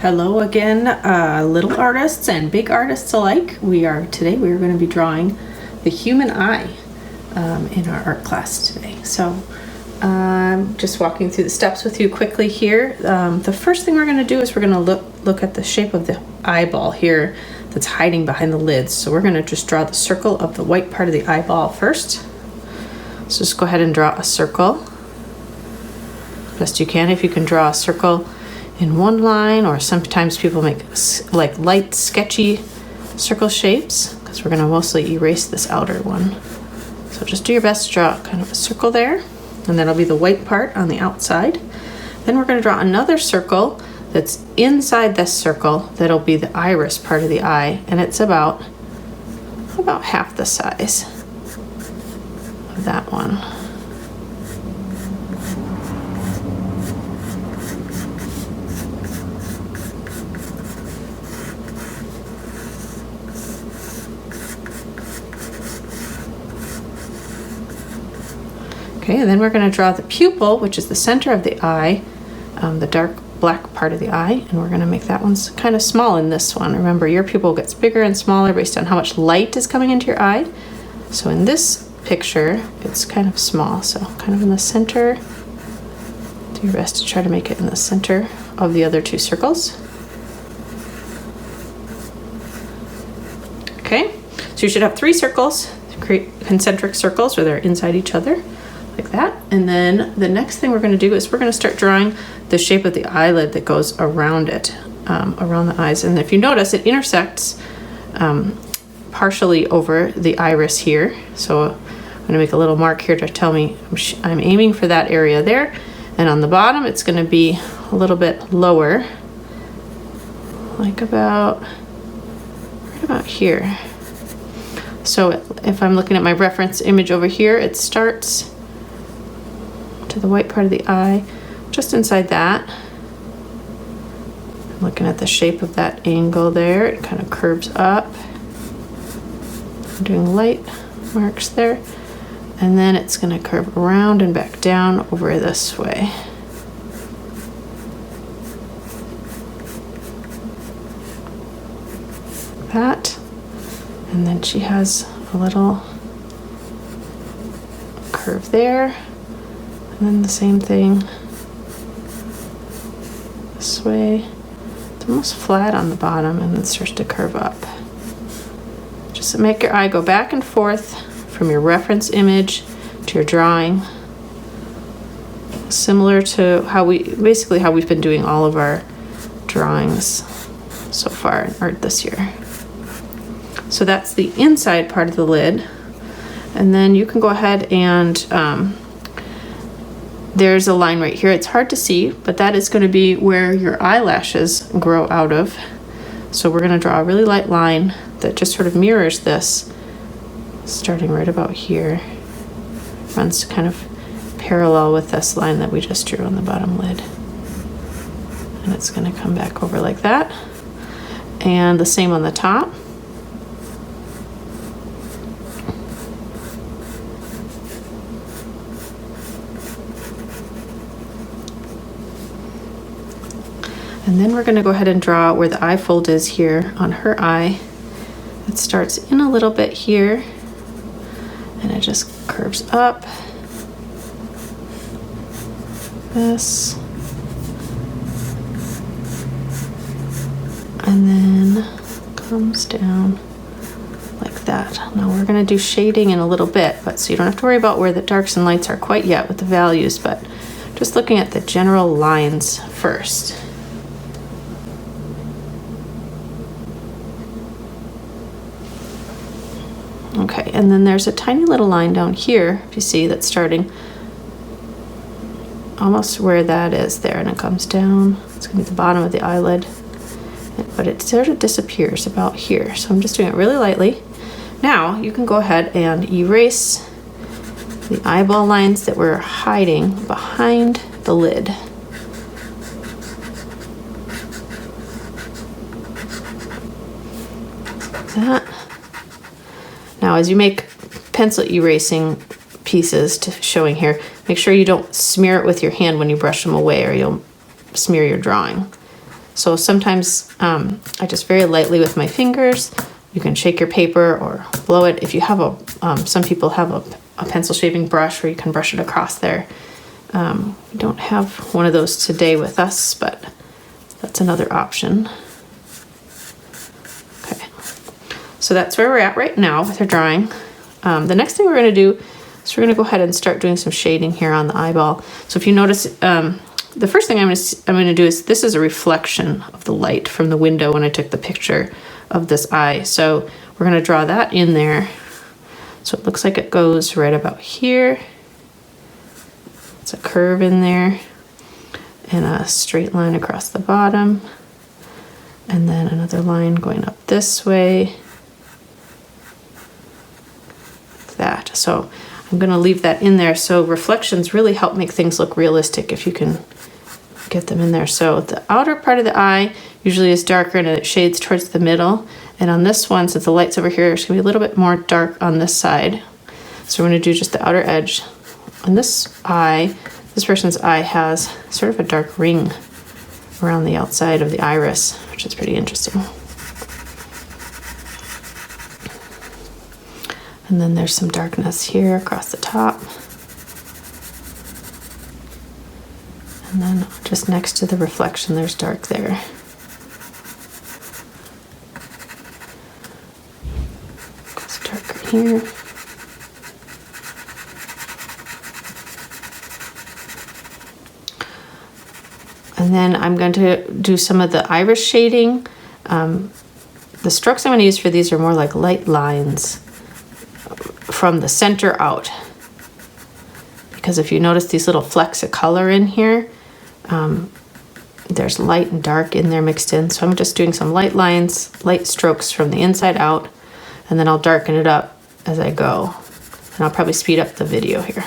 Hello again, little artists and big artists alike. Today we are going to be drawing the human eye in our art class today. So just walking through the steps with you quickly here. The first thing we're going to do is we're going to look at the shape of the eyeball here that's hiding behind the lids. So we're going to just draw the circle of the white part of the eyeball first. So just go ahead and draw a circle best you can. If you can draw a circle in one line, or sometimes people make like light sketchy circle shapes, because we're going to mostly erase this outer one. So just do your best to draw kind of a circle there, and that'll be the white part on the outside. Then we're going to draw another circle that's inside this circle that'll be the iris part of the eye, and it's about half the size of that one. Okay, and then we're going to draw the pupil, which is the center of the eye, the dark black part of the eye, and we're going to make that one kind of small in this one. Remember, your pupil gets bigger and smaller based on how much light is coming into your eye. So in this picture, it's kind of small, so kind of in the center. Do your best to try to make it in the center of the other two circles. Okay, so you should have 3 circles to create concentric circles where they're inside each other, like that. And then the next thing we're going to do is we're going to start drawing the shape of the eyelid that goes around it, around the eyes. And if you notice, it intersects partially over the iris here. So I'm going to make a little mark here to tell me I'm aiming for that area there. And on the bottom, it's going to be a little bit lower, like right about here. So if I'm looking at my reference image over here, it starts to the white part of the eye, just inside that. I'm looking at the shape of that angle there. It kind of curves up. I'm doing light marks there. And then it's going to curve around and back down over this way. That. And then she has a little curve there. And then the same thing this way. It's almost flat on the bottom, and then it starts to curve up. Just to make your eye go back and forth from your reference image to your drawing. Similar to how we've been doing all of our drawings so far in art this year. So that's the inside part of the lid. And then you can go ahead and there's a line right here. It's hard to see, but that is going to be where your eyelashes grow out of. So we're going to draw a really light line that just sort of mirrors this, starting right about here. Runs kind of parallel with this line that we just drew on the bottom lid. And it's going to come back over like that. And the same on the top. And then we're going to go ahead and draw where the eye fold is here on her eye. It starts in a little bit here, and it just curves up. This. And then comes down like that. Now we're going to do shading in a little bit, but so you don't have to worry about where the darks and lights are quite yet with the values, but just looking at the general lines first. Okay, and then there's a tiny little line down here, if you see, that's starting almost where that is there, and it comes down. It's going to be the bottom of the eyelid, but it sort of disappears about here. So I'm just doing it really lightly. Now you can go ahead and erase the eyeball lines that we're hiding behind the lid. That. Now, as you make pencil erasing pieces showing here, make sure you don't smear it with your hand when you brush them away, or you'll smear your drawing. So sometimes I just very lightly with my fingers, you can shake your paper or blow it. If you have some people have a pencil shaving brush where you can brush it across there. We don't have one of those today with us, but that's another option. Okay, so that's where we're at right now with our drawing. The next thing we're going to do is we're going to go ahead and start doing some shading here on the eyeball. So if you notice, the first thing I'm going to do is, this is a reflection of the light from the window when I took the picture of this eye. So we're going to draw that in there. So it looks like it goes right about here. It's a curve in there and a straight line across the bottom, and then another line going up this way, like that. So I'm going to leave that in there. So reflections really help make things look realistic if you can get them in there. So the outer part of the eye usually is darker and it shades towards the middle. And on this one, since the light's over here, it's going to be a little bit more dark on this side. So we're going to do just the outer edge. On this eye, this person's eye has sort of a dark ring around the outside of the iris, which is pretty interesting. And then there's some darkness here across the top. And then just next to the reflection, there's dark there. It's darker here. And then I'm going to do some of the iris shading. The strokes I'm going to use for these are more like light lines from the center out. Because if you notice these little flecks of color in here, there's light and dark in there mixed in. So I'm just doing some light lines, light strokes from the inside out, and then I'll darken it up as I go. And I'll probably speed up the video here.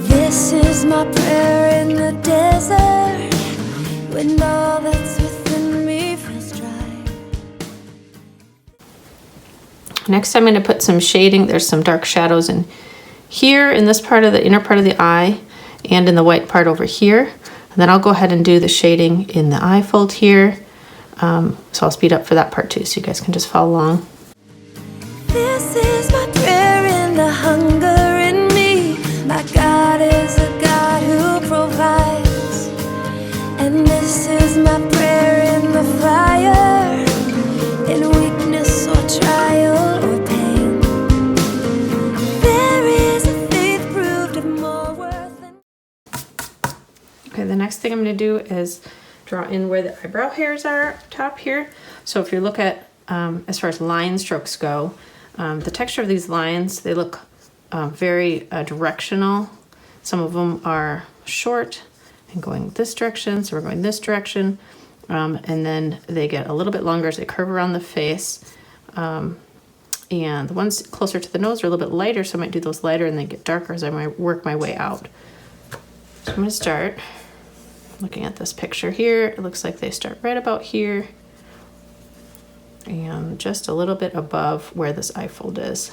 This is my prayer in the desert, when all that's within me feels dry. Next, I'm going to put some shading. There's some dark shadows in here, in this part of the inner part of the eye, and in the white part over here. And then I'll go ahead and do the shading in the eye fold here. So I'll speed up for that part too, so you guys can just follow along. This is my prayer in the hunger in me. My God is a God who provides. And this is my prayer in the fire, in weakness or trial or pain. There is a faith proved of more worth than... Okay, the next thing I'm going to do is draw in where the eyebrow hairs are up top here. So if you look at, as far as line strokes go, the texture of these lines, they look very directional. Some of them are short and going this direction, so we're going this direction. And then they get a little bit longer as they curve around the face. And the ones closer to the nose are a little bit lighter, so I might do those lighter and then get darker as I might work my way out. So I'm going to start looking at this picture here. It looks like they start right about here and just a little bit above where this eye fold is.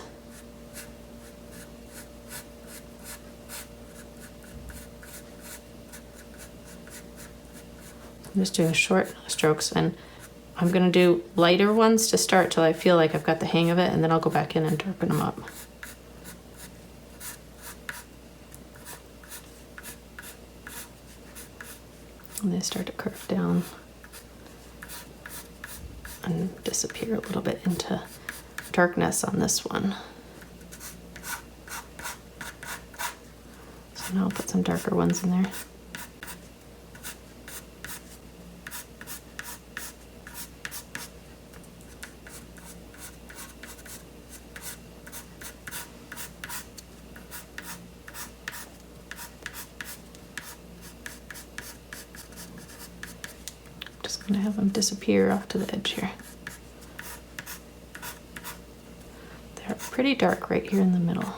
I'm just doing short strokes, and I'm going to do lighter ones to start till I feel like I've got the hang of it, and then I'll go back in and darken them up. And they start to curve down and disappear a little bit into darkness on this one. So now I'll put some darker ones in there. I'm going to have them disappear off to the edge here. They're pretty dark right here in the middle.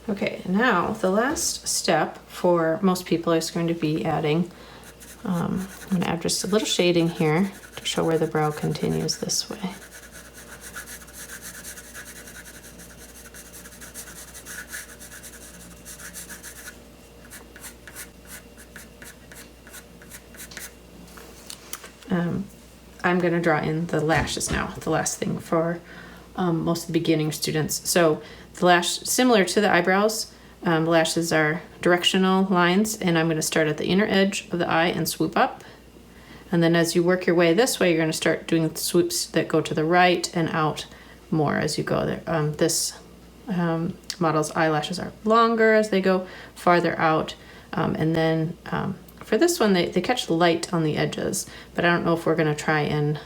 Okay, now the last step for most people is going to be adding, I'm going to add just a little shading here to show where the brow continues this way. I'm going to draw in the lashes now, the last thing for most of the beginning students. So the lash, similar to the eyebrows, the lashes are directional lines, and I'm going to start at the inner edge of the eye and swoop up. And then as you work your way this way, you're going to start doing swoops that go to the right and out more as you go there. This model's eyelashes are longer as they go farther out. And then for this one, they catch light on the edges, but I don't know if we're going to try and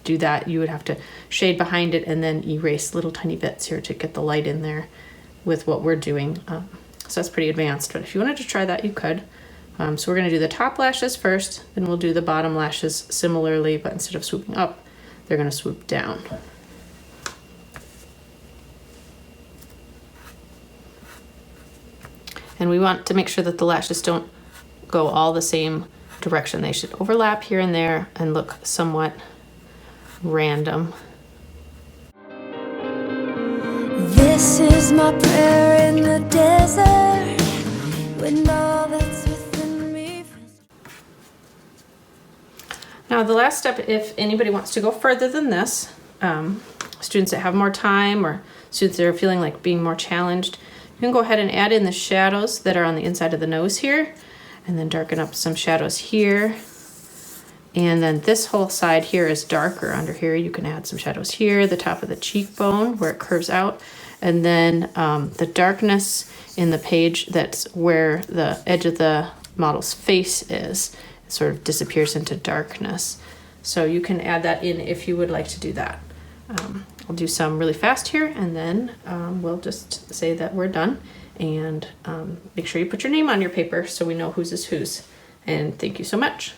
do that. You would have to shade behind it and then erase little tiny bits here to get the light in there with what we're doing. So that's pretty advanced, but if you wanted to try that, you could. So we're going to do the top lashes first, then we'll do the bottom lashes similarly, but instead of swooping up, they're going to swoop down. And we want to make sure that the lashes don't go all the same direction. They should overlap here and there and look somewhat random. This is my prayer in the desert, when all that's within me. Now the last step, if anybody wants to go further than this, students that have more time or students that are feeling like being more challenged, you can go ahead and add in the shadows that are on the inside of the nose here, and then darken up some shadows here. And then this whole side here is darker under here. You can add some shadows here, the top of the cheekbone where it curves out. And then the darkness in the page that's where the edge of the model's face is, it sort of disappears into darkness. So you can add that in if you would like to do that. I'll do some really fast here, and then we'll just say that we're done. And make sure you put your name on your paper so we know whose is whose. And thank you so much.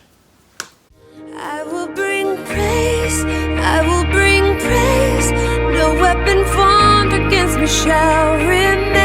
I will bring praise, I will bring praise. No weapon formed against me shall remain.